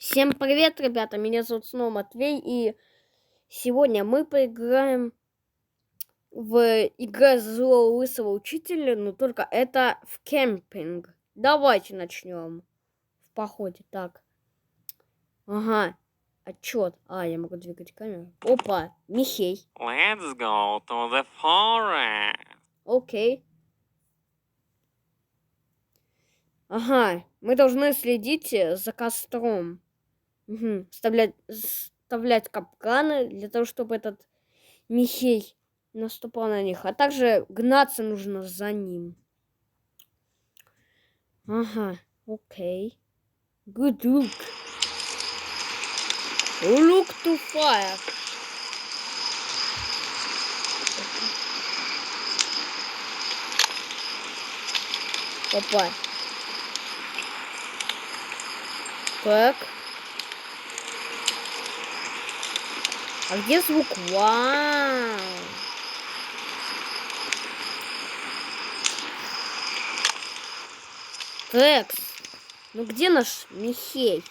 Всем привет, ребята! Меня зовут снова Матвей, и сегодня мы поиграем в игру Злого Лысого Учителя, но только это в кемпинг. Давайте начнем в походе. Так, ага, отчет. Я могу двигать камеру. Опа, Михей. Let's go to the forest. Окей. Ага, мы должны следить за костром. Угу. Вставлять капканы для того, чтобы этот Михей наступал на них. А также гнаться нужно за ним. Ага, окей. Good look. Look to fire. Опа. Так. А где звук? Вау. Текс. Ну где наш Михей?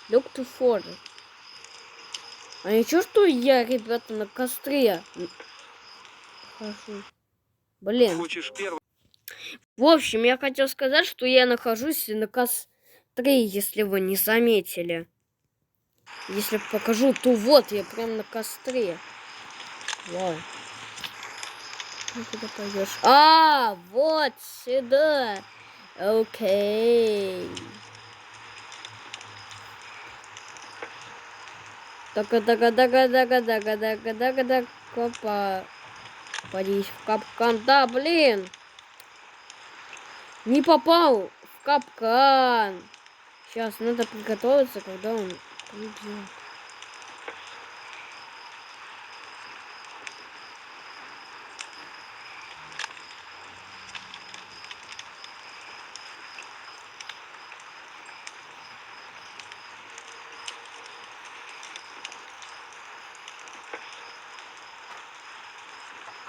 Look to fire. А ничего, что я, ребята, на костре хожу? Блин. Хочешь первый? В общем, я хотел сказать, что я нахожусь на костре, если вы не заметили. Если покажу, то вот я прям на костре. Вау. Ну куда пойдешь? Вот сюда. Окей. Дага-дага-дага-дага-дага-дага-дага-дага. Копа. Попадись в капкан. Да, блин. Не попал в капкан. Сейчас надо приготовиться, когда он придет.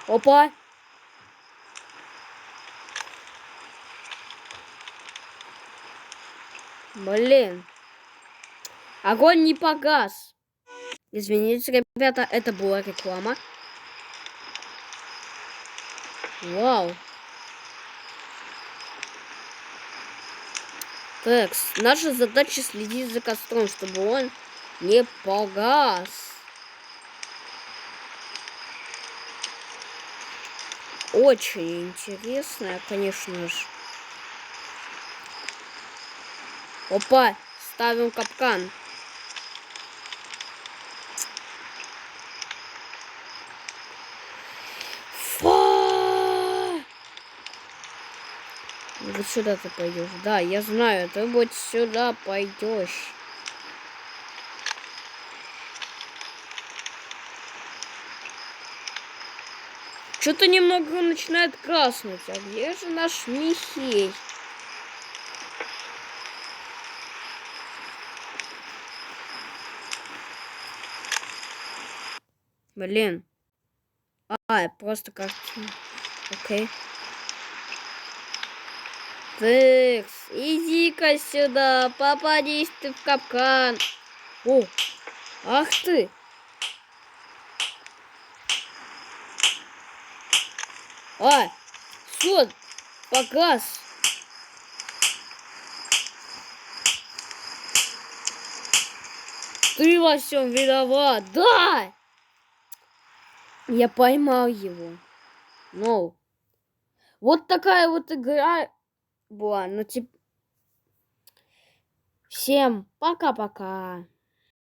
Опа. Блин. Огонь не погас. Извините, ребята, это была реклама. Вау. Так, наша задача следить за костром, чтобы он не погас. Очень интересная, конечно же. Опа, ставим капкан. Вот сюда ты пойдешь. Да, я знаю, ты вот сюда пойдешь. Что-то немного начинает краснуть. А где же наш Михей? Блин. Просто картина. Окей. Текс, иди-ка сюда, попадись ты в капкан. О, ах ты. Все, погас. Ты во всем виноват, да! Я поймал его. Ну, вот такая вот игра была. Ну, типа... Всем пока-пока.